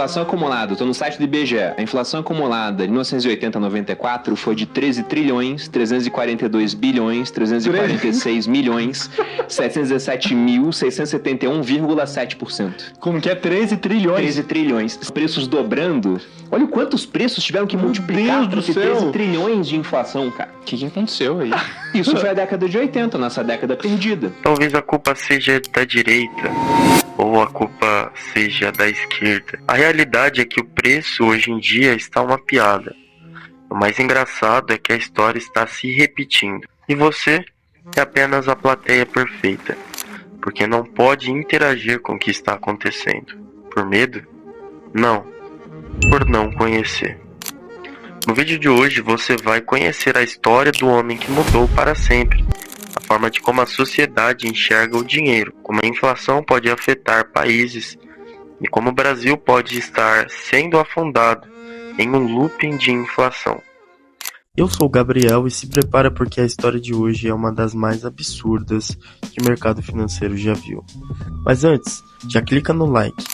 Inflação acumulada, estou no site do IBGE. A inflação acumulada de 1980 a 94 foi de 13 trilhões, 342 bilhões, 346 milhões, 717.671,7%. Como que é 13 trilhões? 13 trilhões. Os preços dobrando. Olha quantos preços tiveram que multiplicar para ter 13 trilhões de inflação, cara. O que aconteceu aí? Isso foi a década de 80, nossa década perdida. Talvez a culpa seja da direita ou a culpa seja da esquerda. A realidade é que o preço hoje em dia está uma piada. O mais engraçado é que a história está se repetindo. E você é apenas a plateia perfeita, porque não pode interagir com o que está acontecendo. Por medo? Não. Por não conhecer. No vídeo de hoje você vai conhecer a história do homem que mudou para sempre. A forma de como a sociedade enxerga o dinheiro, como a inflação pode afetar países e como o Brasil pode estar sendo afundado em um looping de inflação. Eu sou o Gabriel e se prepara porque a história de hoje é uma das mais absurdas que o mercado financeiro já viu. Mas antes, já clica no like.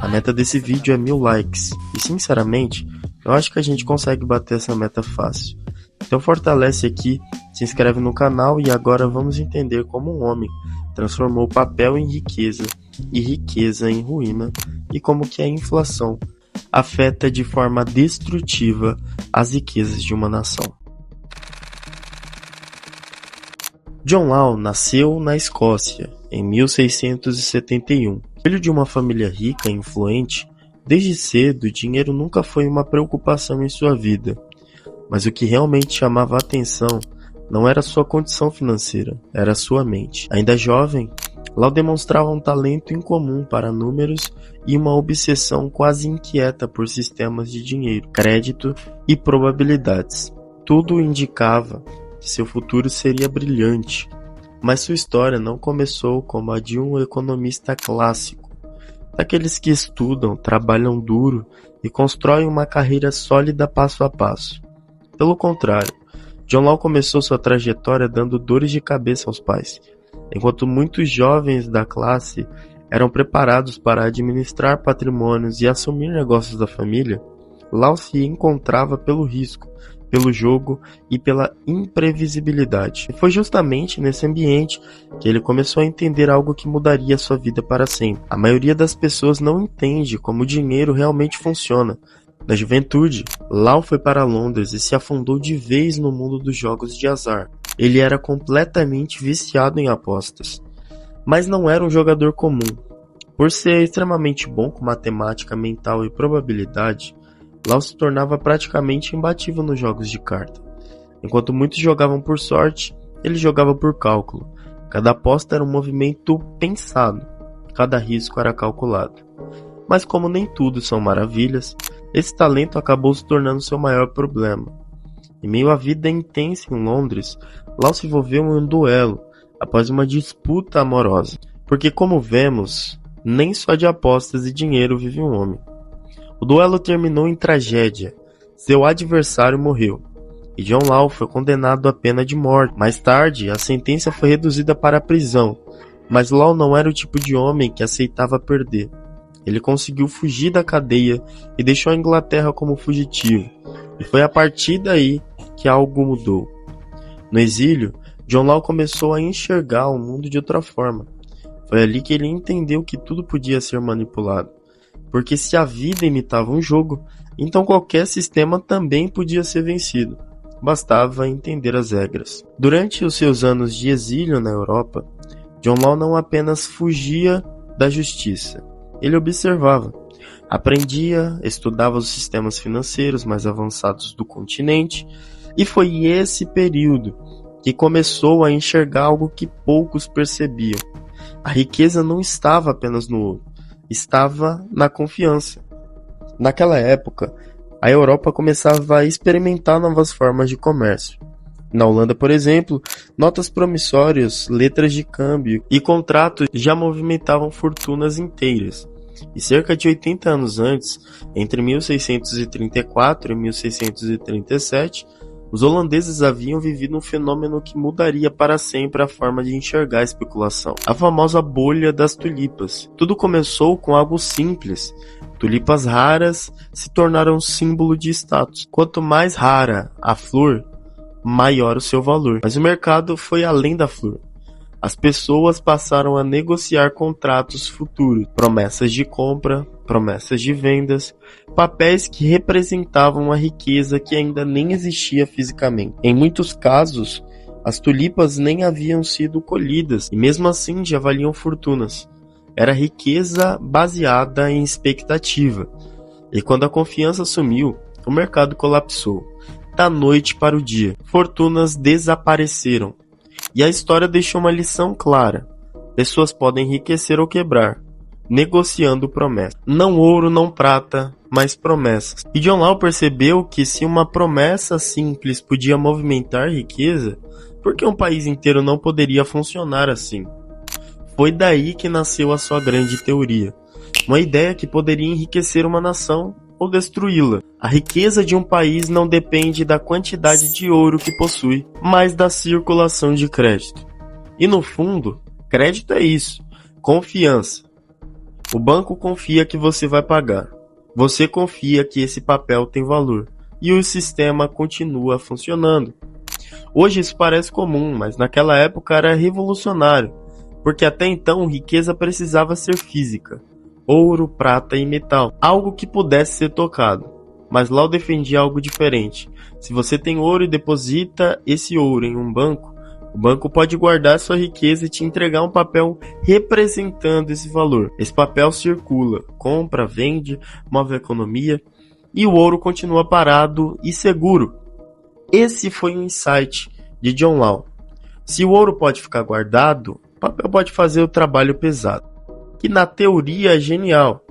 A meta desse vídeo é 1000 likes e sinceramente, eu acho que a gente consegue bater essa meta fácil. Então fortalece aqui, se inscreve no canal e agora vamos entender como um homem transformou papel em riqueza e riqueza em ruína e como que a inflação afeta de forma destrutiva as riquezas de uma nação. John Law nasceu na Escócia em 1671. Filho de uma família rica e influente, desde cedo o dinheiro nunca foi uma preocupação em sua vida. Mas o que realmente chamava a atenção não era sua condição financeira, era sua mente. Ainda jovem, Law demonstrava um talento incomum para números e uma obsessão quase inquieta por sistemas de dinheiro, crédito e probabilidades. Tudo indicava que seu futuro seria brilhante, mas sua história não começou como a de um economista clássico, daqueles que estudam, trabalham duro e constroem uma carreira sólida passo a passo. Pelo contrário, John Law começou sua trajetória dando dores de cabeça aos pais, enquanto muitos jovens da classe eram preparados para administrar patrimônios e assumir negócios da família. Law se encontrava pelo risco, pelo jogo e pela imprevisibilidade. E foi justamente nesse ambiente que ele começou a entender algo que mudaria sua vida para sempre. A maioria das pessoas não entende como o dinheiro realmente funciona. Na juventude, Law foi para Londres e se afundou de vez no mundo dos jogos de azar. Ele era completamente viciado em apostas, mas não era um jogador comum. Por ser extremamente bom com matemática mental e probabilidade, Law se tornava praticamente imbatível nos jogos de carta. Enquanto muitos jogavam por sorte, ele jogava por cálculo. Cada aposta era um movimento pensado, cada risco era calculado. Mas como nem tudo são maravilhas, esse talento acabou se tornando seu maior problema. Em meio à vida intensa em Londres, Law se envolveu em um duelo após uma disputa amorosa. Porque como vemos, nem só de apostas e dinheiro vive um homem. O duelo terminou em tragédia. Seu adversário morreu e John Law foi condenado à pena de morte. Mais tarde, a sentença foi reduzida para a prisão, mas Law não era o tipo de homem que aceitava perder. Ele conseguiu fugir da cadeia e deixou a Inglaterra como fugitivo, e foi a partir daí que algo mudou. No exílio, John Law começou a enxergar o mundo de outra forma. Foi ali que ele entendeu que tudo podia ser manipulado, porque se a vida imitava um jogo, então qualquer sistema também podia ser vencido. Bastava entender as regras. Durante os seus anos de exílio na Europa, John Law não apenas fugia da justiça, ele observava, aprendia, estudava os sistemas financeiros mais avançados do continente, e foi esse período que começou a enxergar algo que poucos percebiam. A riqueza não estava apenas no ouro, estava na confiança. Naquela época, a Europa começava a experimentar novas formas de comércio. Na Holanda, por exemplo, notas promissórias, letras de câmbio e contratos já movimentavam fortunas inteiras. E cerca de 80 anos antes, entre 1634 e 1637, Os holandeses haviam vivido um fenômeno que mudaria para sempre a forma de enxergar a especulação. A famosa bolha das tulipas. Tudo começou com algo simples. Tulipas raras se tornaram símbolo de status. Quanto mais rara a flor, maior o seu valor. Mas o mercado foi além da flor. As pessoas passaram a negociar contratos futuros, promessas de compra, promessas de vendas, papéis que representavam a riqueza que ainda nem existia fisicamente. Em muitos casos, as tulipas nem haviam sido colhidas e mesmo assim já valiam fortunas. Era riqueza baseada em expectativa. E quando a confiança sumiu, o mercado colapsou. Da noite para o dia, fortunas desapareceram. E a história deixou uma lição clara. Pessoas podem enriquecer ou quebrar, negociando promessas. Não ouro, não prata, mas promessas. E John Law percebeu que se uma promessa simples podia movimentar riqueza, por que um país inteiro não poderia funcionar assim? Foi daí que nasceu a sua grande teoria. Uma ideia que poderia enriquecer uma nação ou destruí-la. A riqueza de um país não depende da quantidade de ouro que possui, mas da circulação de crédito. E no fundo, crédito é isso, confiança. O banco confia que você vai pagar. Você confia que esse papel tem valor. E o sistema continua funcionando. Hoje isso parece comum, mas naquela época era revolucionário, porque até então riqueza precisava ser física. Ouro, prata e metal, algo que pudesse ser tocado. Mas Law defendia algo diferente. Se você tem ouro e deposita esse ouro em um banco, o banco pode guardar sua riqueza e te entregar um papel representando esse valor. Esse papel circula, compra, vende, move a economia e o ouro continua parado e seguro. Esse foi o insight de John Law. Se o ouro pode ficar guardado, o papel pode fazer o trabalho pesado. Que na teoria é genial.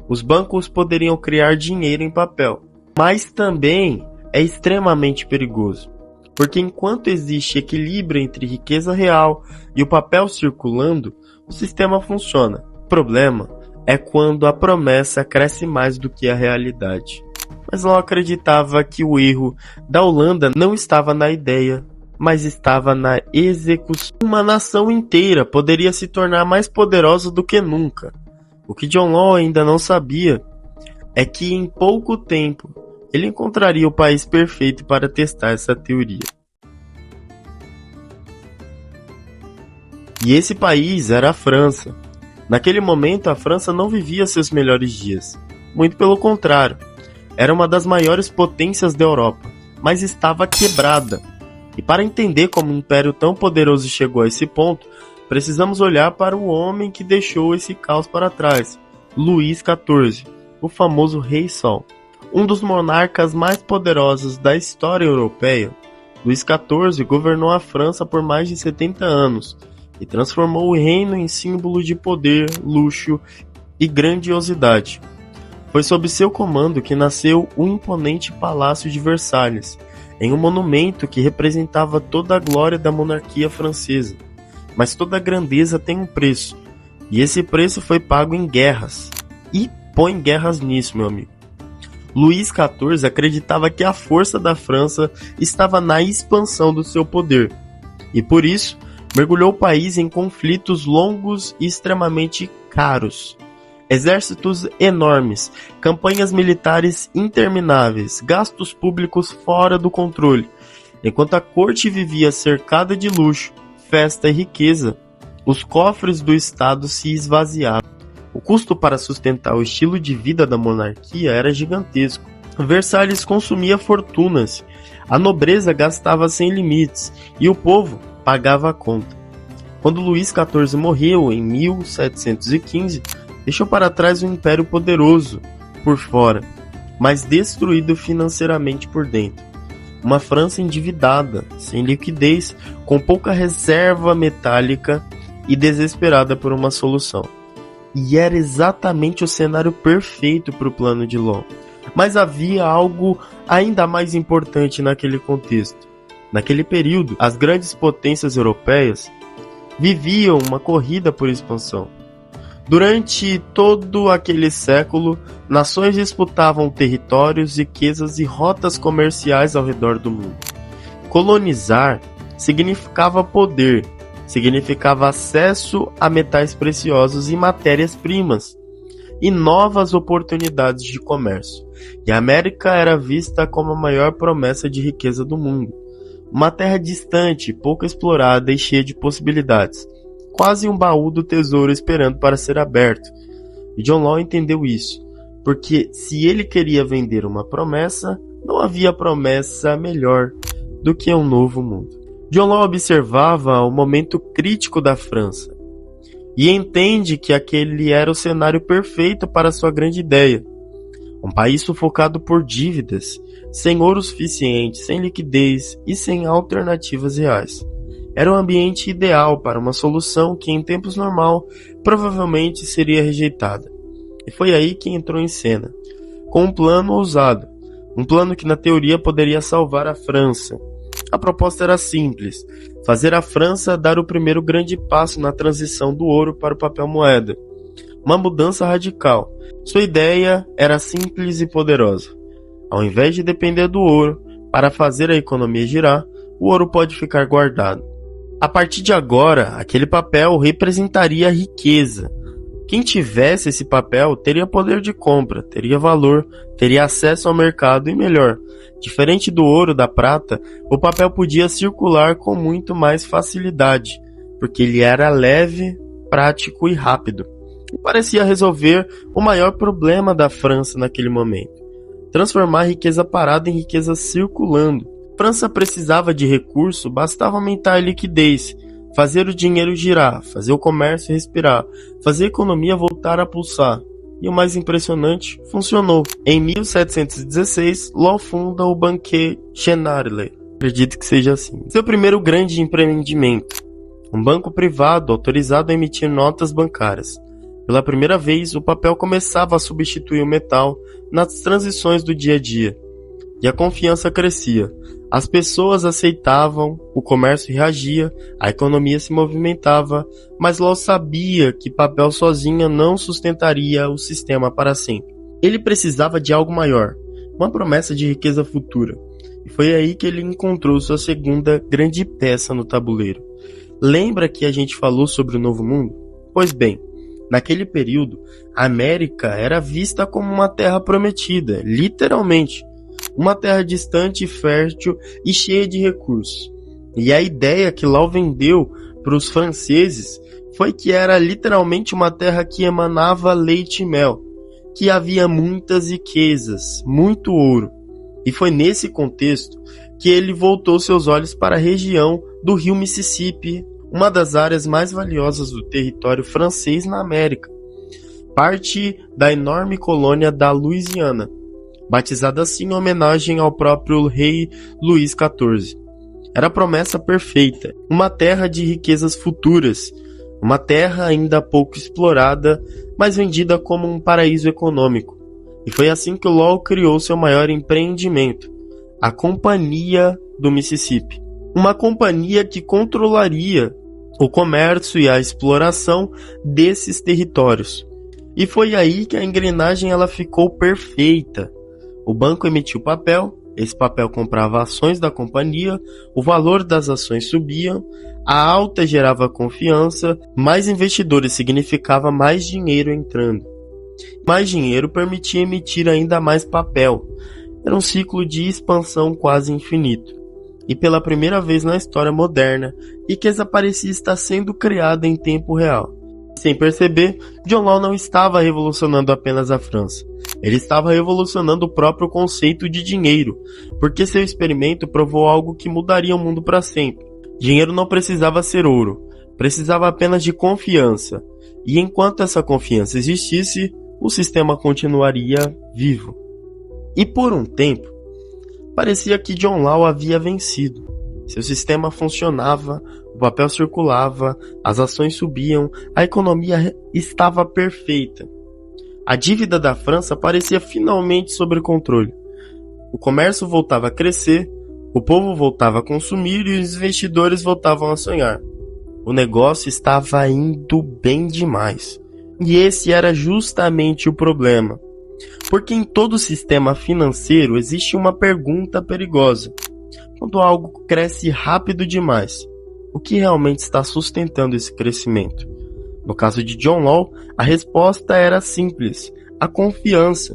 Os bancos poderiam criar dinheiro em papel, mas também é extremamente perigoso, porque enquanto existe equilíbrio entre riqueza real e o papel circulando, o sistema funciona. O problema é quando a promessa cresce mais do que a realidade. Mas Law acreditava que o erro da Holanda não estava na ideia, mas estava na execução. Uma nação inteira poderia se tornar mais poderosa do que nunca. O que John Law ainda não sabia é que em pouco tempo ele encontraria o país perfeito para testar essa teoria. E esse país era a França. Naquele momento a França não vivia seus melhores dias. Muito pelo contrário. Era uma das maiores potências da Europa, mas estava quebrada. E para entender como um império tão poderoso chegou a esse ponto, precisamos olhar para o homem que deixou esse caos para trás, Luís XIV, o famoso Rei Sol. Um dos monarcas mais poderosos da história europeia, Luís XIV governou a França por mais de 70 anos e transformou o reino em símbolo de poder, luxo e grandiosidade. Foi sob seu comando que nasceu o imponente Palácio de Versalhes, em um monumento que representava toda a glória da monarquia francesa. Mas toda grandeza tem um preço, e esse preço foi pago em guerras. E põe guerras nisso, meu amigo. Luís XIV acreditava que a força da França estava na expansão do seu poder, e por isso mergulhou o país em conflitos longos e extremamente caros. Exércitos enormes, campanhas militares intermináveis, gastos públicos fora do controle. Enquanto a corte vivia cercada de luxo, festa e riqueza, os cofres do Estado se esvaziavam. O custo para sustentar o estilo de vida da monarquia era gigantesco. Versalhes consumia fortunas, a nobreza gastava sem limites e o povo pagava a conta. Quando Luís XIV morreu em 1715, deixou para trás um império poderoso por fora, mas destruído financeiramente por dentro. Uma França endividada, sem liquidez, com pouca reserva metálica e desesperada por uma solução. E era exatamente o cenário perfeito para o plano de Law. Mas havia algo ainda mais importante naquele contexto. Naquele período, as grandes potências europeias viviam uma corrida por expansão. Durante todo aquele século, nações disputavam territórios, riquezas e rotas comerciais ao redor do mundo. Colonizar significava poder, significava acesso a metais preciosos e matérias-primas, e novas oportunidades de comércio. E a América era vista como a maior promessa de riqueza do mundo. Uma terra distante, pouco explorada e cheia de possibilidades. Quase um baú do tesouro esperando para ser aberto. E John Law entendeu isso, porque se ele queria vender uma promessa, não havia promessa melhor do que um novo mundo. John Law observava o momento crítico da França e entende que aquele era o cenário perfeito para sua grande ideia. Um país sufocado por dívidas, sem ouro suficiente, sem liquidez e sem alternativas reais. Era o ambiente ideal para uma solução que, em tempos normal, provavelmente seria rejeitada. E foi aí que entrou em cena, com um plano ousado, um plano que na teoria poderia salvar a França. A proposta era simples: fazer a França dar o primeiro grande passo na transição do ouro para o papel moeda. Uma mudança radical. Sua ideia era simples e poderosa. Ao invés de depender do ouro para fazer a economia girar, o ouro pode ficar guardado. A partir de agora, aquele papel representaria a riqueza. Quem tivesse esse papel teria poder de compra, teria valor, teria acesso ao mercado e, melhor, diferente do ouro, da prata, o papel podia circular com muito mais facilidade, porque ele era leve, prático e rápido. E parecia resolver o maior problema da França naquele momento: transformar a riqueza parada em riqueza circulando. A França precisava de recurso, bastava aumentar a liquidez, fazer o dinheiro girar, fazer o comércio respirar, fazer a economia voltar a pulsar. E o mais impressionante, funcionou. Em 1716, Law funda o Banque Generale. Acredito que seja assim. Seu primeiro grande empreendimento: um banco privado autorizado a emitir notas bancárias. Pela primeira vez, o papel começava a substituir o metal nas transições do dia a dia. E a confiança crescia. As pessoas aceitavam, o comércio reagia, a economia se movimentava, mas Law sabia que papel sozinha não sustentaria o sistema para sempre. Ele precisava de algo maior, uma promessa de riqueza futura. E foi aí que ele encontrou sua segunda grande peça no tabuleiro. Lembra que a gente falou sobre o Novo Mundo? Pois bem, naquele período, a América era vista como uma terra prometida, literalmente. Uma terra distante, fértil e cheia de recursos. E a ideia que Law vendeu para os franceses foi que era literalmente uma terra que emanava leite e mel, que havia muitas riquezas, muito ouro. E foi nesse contexto que ele voltou seus olhos para a região do rio Mississippi, uma das áreas mais valiosas do território francês na América, parte da enorme colônia da Louisiana, batizada assim em homenagem ao próprio rei Luís XIV. Era a promessa perfeita, uma terra de riquezas futuras, uma terra ainda pouco explorada, mas vendida como um paraíso econômico. E foi assim que o Law criou seu maior empreendimento, a Companhia do Mississippi. Uma companhia que controlaria o comércio e a exploração desses territórios. E foi aí que a engrenagem ela ficou perfeita. O banco emitiu papel, esse papel comprava ações da companhia, o valor das ações subia, a alta gerava confiança, mais investidores significava mais dinheiro entrando. Mais dinheiro permitia emitir ainda mais papel. Era um ciclo de expansão quase infinito. E pela primeira vez na história moderna, riqueza parecia estar sendo criada em tempo real. Sem perceber, John Law não estava revolucionando apenas a França. Ele estava revolucionando o próprio conceito de dinheiro, porque seu experimento provou algo que mudaria o mundo para sempre. Dinheiro não precisava ser ouro, precisava apenas de confiança. E enquanto essa confiança existisse, o sistema continuaria vivo. E por um tempo, parecia que John Law havia vencido. Seu sistema funcionava, o papel circulava, as ações subiam, a economia estava perfeita. A dívida da França parecia finalmente sob controle. O comércio voltava a crescer, o povo voltava a consumir e os investidores voltavam a sonhar. O negócio estava indo bem demais. E esse era justamente o problema. Porque em todo sistema financeiro existe uma pergunta perigosa. quando algo cresce rápido demais, o que realmente está sustentando esse crescimento? No caso de John Law, a resposta era simples: a confiança.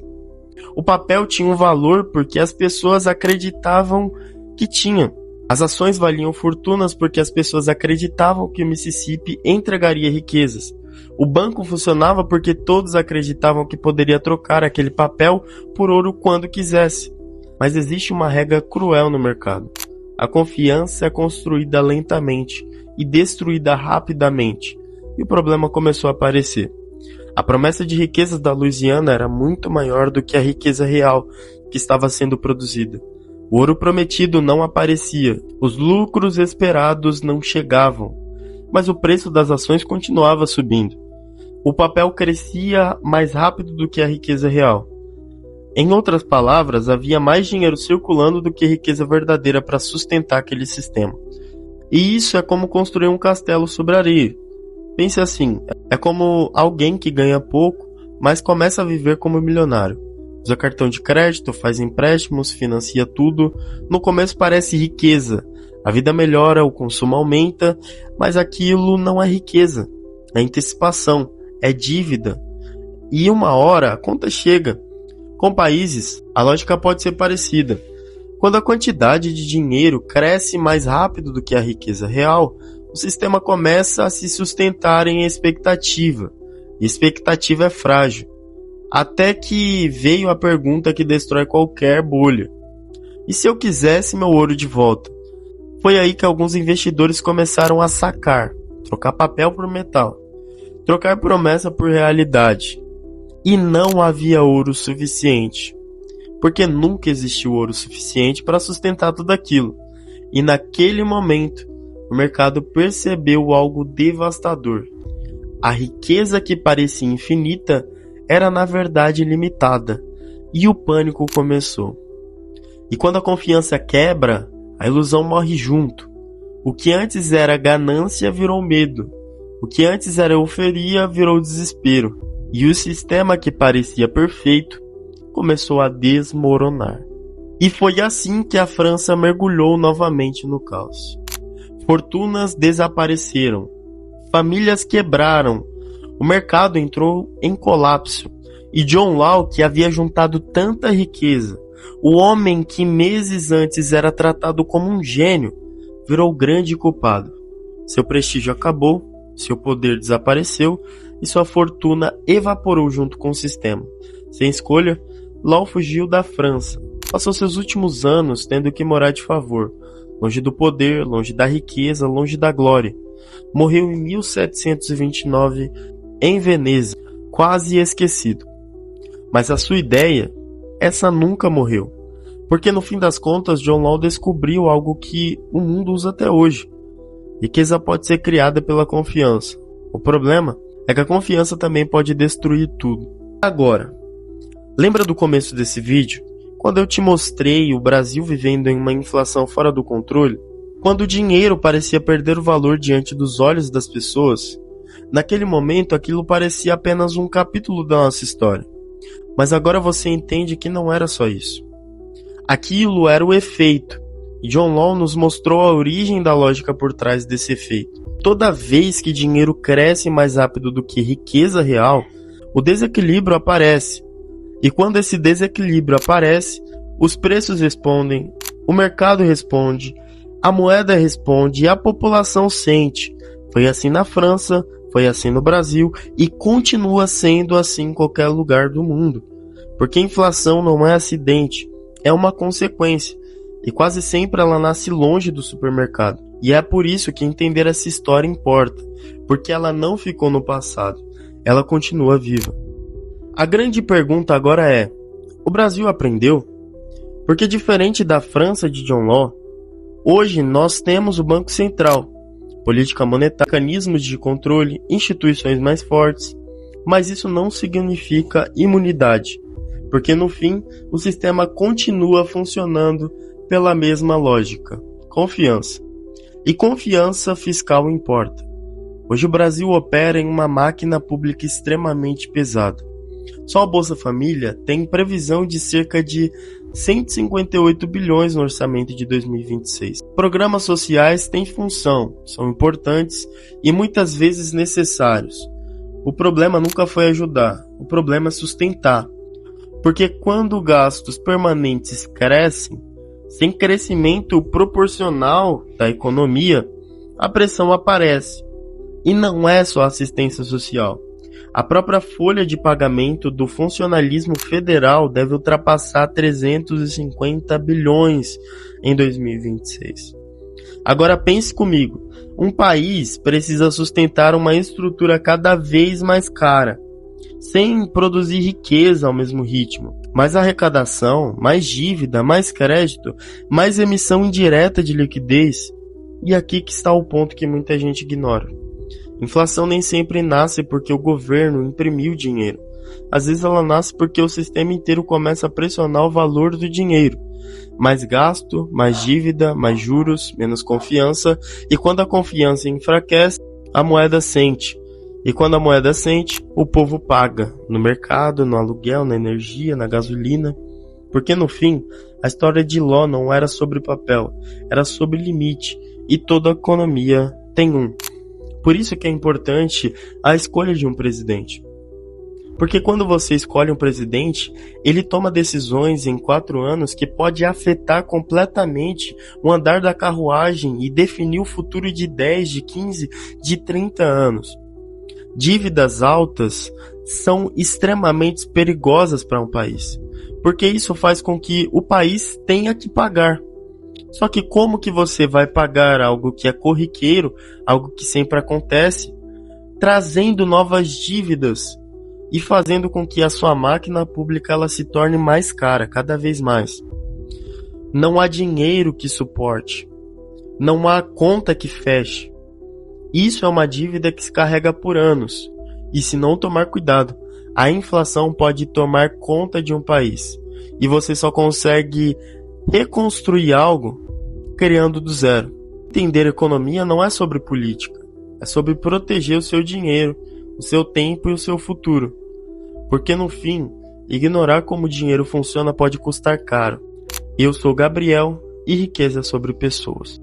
O papel tinha um valor porque as pessoas acreditavam que tinha. As ações valiam fortunas porque as pessoas acreditavam que o Mississippi entregaria riquezas. O banco funcionava porque todos acreditavam que poderia trocar aquele papel por ouro quando quisesse. Mas existe uma regra cruel no mercado. A confiança é construída lentamente e destruída rapidamente. E o problema começou a aparecer. A promessa de riquezas da Louisiana era muito maior do que a riqueza real que estava sendo produzida. O ouro prometido não aparecia, os lucros esperados não chegavam, mas o preço das ações continuava subindo. O papel crescia mais rápido do que a riqueza real. Em outras palavras, havia mais dinheiro circulando do que riqueza verdadeira para sustentar aquele sistema. E isso é como construir um castelo sobre areia. Pense assim, é como alguém que ganha pouco, mas começa a viver como milionário. Usa cartão de crédito, faz empréstimos, financia tudo. No começo parece riqueza. A vida melhora, o consumo aumenta, mas aquilo não é riqueza. É antecipação, é dívida. E uma hora a conta chega. Com países, a lógica pode ser parecida. Quando a quantidade de dinheiro cresce mais rápido do que a riqueza real, o sistema começa a se sustentar em expectativa. E expectativa é frágil. Até que veio a pergunta que destrói qualquer bolha. E se eu quisesse meu ouro de volta? Foi aí que alguns investidores começaram a sacar, trocar papel por metal, trocar promessa por realidade. E não havia ouro suficiente, porque nunca existiu ouro suficiente para sustentar tudo aquilo. E naquele momento, o mercado percebeu algo devastador. A riqueza que parecia infinita era na verdade limitada, e o pânico começou. E quando a confiança quebra, a ilusão morre junto. O que antes era ganância virou medo. O que antes era euforia virou desespero. E o sistema que parecia perfeito começou a desmoronar. E foi assim que a França mergulhou novamente no caos. Fortunas desapareceram. Famílias quebraram. O mercado entrou em colapso. E John Law, que havia juntado tanta riqueza, o homem que meses antes era tratado como um gênio, virou o grande culpado. Seu prestígio acabou, seu poder desapareceu e sua fortuna evaporou junto com o sistema. Sem escolha, Law fugiu da França. Passou seus últimos anos tendo que morar de favor, longe do poder, longe da riqueza, longe da glória. Morreu em 1729 em Veneza, quase esquecido. Mas a sua ideia, essa nunca morreu. Porque no fim das contas, John Law descobriu algo que o mundo usa até hoje. Riqueza pode ser criada pela confiança. O problema é que a confiança também pode destruir tudo. Agora, lembra do começo desse vídeo? Quando eu te mostrei o Brasil vivendo em uma inflação fora do controle? Quando o dinheiro parecia perder o valor diante dos olhos das pessoas? Naquele momento, aquilo parecia apenas um capítulo da nossa história. Mas agora você entende que não era só isso. Aquilo era o efeito. E John Law nos mostrou a origem da lógica por trás desse efeito. Toda vez que dinheiro cresce mais rápido do que riqueza real, o desequilíbrio aparece. E quando esse desequilíbrio aparece, os preços respondem, o mercado responde, a moeda responde e a população sente. Foi assim na França, foi assim no Brasil e continua sendo assim em qualquer lugar do mundo. Porque a inflação não é acidente, é uma consequência. E quase sempre ela nasce longe do supermercado. E é por isso que entender essa história importa, porque ela não ficou no passado, ela continua viva. A grande pergunta agora é, o Brasil aprendeu? Porque diferente da França de John Law, hoje nós temos o Banco Central, política monetária, mecanismos de controle, instituições mais fortes, mas isso não significa imunidade, porque no fim o sistema continua funcionando pela mesma lógica, confiança. E confiança fiscal importa. Hoje o Brasil opera em uma máquina pública extremamente pesada. Só a Bolsa Família tem previsão de cerca de 158 bilhões no orçamento de 2026. Programas sociais têm função, são importantes e muitas vezes necessários. O problema nunca foi ajudar, o problema é sustentar. Porque quando gastos permanentes crescem, sem crescimento proporcional da economia, a pressão aparece. E não é só assistência social. A própria folha de pagamento do funcionalismo federal deve ultrapassar 350 bilhões em 2026. Agora pense comigo, um país precisa sustentar uma estrutura cada vez mais cara, sem produzir riqueza ao mesmo ritmo. Mais arrecadação, mais dívida, mais crédito, mais emissão indireta de liquidez. E aqui que está o ponto que muita gente ignora. Inflação nem sempre nasce porque o governo imprimiu dinheiro. Às vezes ela nasce porque o sistema inteiro começa a pressionar o valor do dinheiro. Mais gasto, mais dívida, mais juros, menos confiança. E quando a confiança enfraquece, a moeda sente. E quando a moeda sente, o povo paga. No mercado, no aluguel, na energia, na gasolina. Porque no fim, a história de Ló não era sobre papel, era sobre limite. E toda economia tem um. Por isso que é importante a escolha de um presidente. Porque quando você escolhe um presidente, ele toma decisões em 4 anos que pode afetar completamente o andar da carruagem e definir o futuro de 10, de 15, de 30 anos. Dívidas altas são extremamente perigosas para um país, porque isso faz com que o país tenha que pagar. Só que como que você vai pagar algo que é corriqueiro, algo que sempre acontece, trazendo novas dívidas e fazendo com que a sua máquina pública ela se torne mais cara, cada vez mais. Não há dinheiro que suporte, não há conta que feche. Isso é uma dívida que se carrega por anos, e se não tomar cuidado, a inflação pode tomar conta de um país, e você só consegue reconstruir algo criando do zero. Entender economia não é sobre política, é sobre proteger o seu dinheiro, o seu tempo e o seu futuro. Porque no fim, ignorar como o dinheiro funciona pode custar caro. Eu sou Gabriel e riqueza é sobre pessoas.